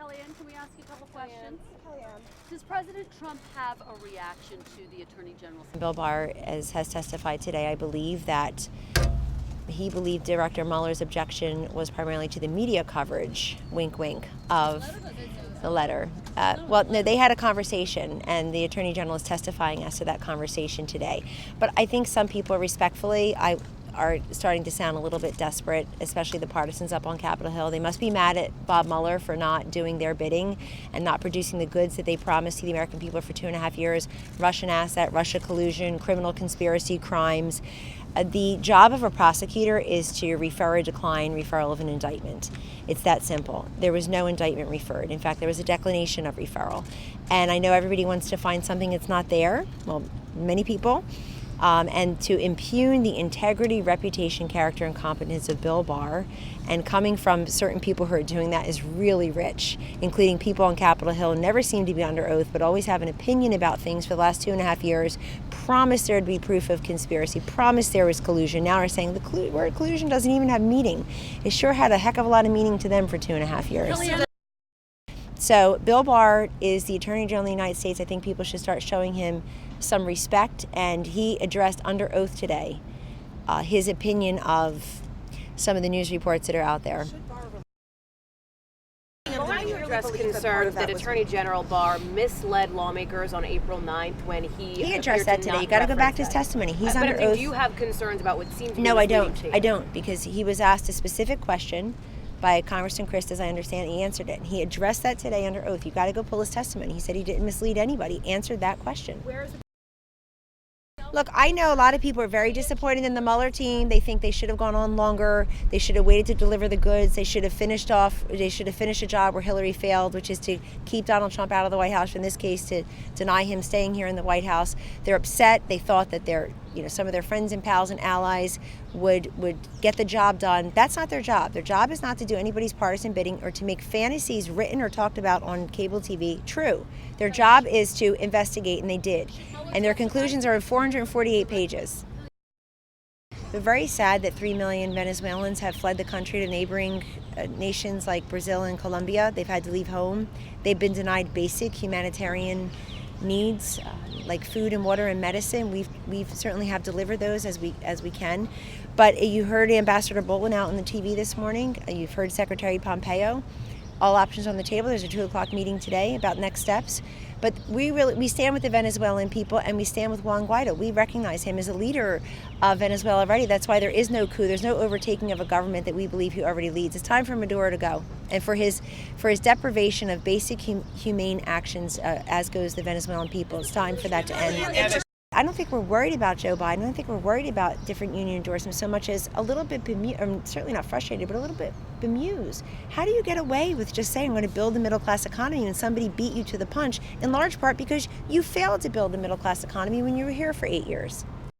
Kellyanne, can we ask you a couple questions? Does President Trump have a reaction to the Attorney General? Bill Barr has testified today, I believe, that he believed Director Mueller's objection was primarily to the media coverage, wink wink, of the letter. Well, no, they had a conversation, and the Attorney General is testifying as to that conversation today. But I think some people, respectfully, are starting to sound a little bit desperate, especially the partisans up on Capitol Hill. They must be mad at Bob Mueller for not doing their bidding and not producing the goods that they promised to the American people for 2.5 years. Russian asset, Russia collusion, criminal conspiracy, crimes. The job of a prosecutor is to refer a decline, referral of an indictment. It's that simple. There was no indictment referred. In fact, there was a declination of referral. And I know everybody wants to find something that's not there. Well, many people. And to impugn the integrity, reputation, character, and competence of Bill Barr, and coming from certain people who are doing that, is really rich, including people on Capitol Hill who never seem to be under oath, but always have an opinion about things for the last 2.5 years, promised there would be proof of conspiracy, promised there was collusion. Now are saying the word collusion doesn't even have meaning. It sure had a heck of a lot of meaning to them for 2.5 years. So Bill Barr is the Attorney General of the United States. I think people should start showing him some respect, and he addressed under oath today his opinion of some of the news reports that are out there. Why you address concerns that Attorney General Barr misled lawmakers on April 9th when he addressed that today. You got to go back to his testimony. He's under oath. Do you have concerns about what seems to be No, I don't, because he was asked a specific question by Congressman Christ, as I understand, he answered it. He addressed that today under oath. You got to go pull his testimony. He said he didn't mislead anybody. Answered that question. Look, I know a lot of people are very disappointed in the Mueller team. They think they should have gone on longer. They should have waited to deliver the goods. They should have finished a job where Hillary failed, which is to keep Donald Trump out of the White House. In this case, to deny him staying here in the White House. They're upset. They thought that some of their friends and pals and allies would get the job done. That's not their job. Their job is not to do anybody's partisan bidding or to make fantasies written or talked about on cable TV true. Their job is to investigate, and they did. And their conclusions are in 448 pages. We're very sad that 3 million Venezuelans have fled the country to neighboring nations like Brazil and Colombia. They've had to leave home. They've been denied basic humanitarian needs like food and water and medicine. We've certainly have delivered those as we can. But you heard Ambassador Bolton out on the TV this morning. You've heard Secretary Pompeo. All options on the table. There's a 2 o'clock meeting today about next steps. But we stand with the Venezuelan people, and we stand with Juan Guaido. We recognize him as a leader of Venezuela already. That's why there is no coup. There's no overtaking of a government that we believe he already leads. It's time for Maduro to go, and for his deprivation of basic humane actions, as goes the Venezuelan people. It's time for that to end. I don't think we're worried about Joe Biden. I don't think we're worried about different union endorsements so much as a little bit bemused. I'm certainly not frustrated, but a little bit bemused. How do you get away with just saying I'm going to build the middle class economy and somebody beat you to the punch, in large part because you failed to build the middle class economy when you were here for 8 years?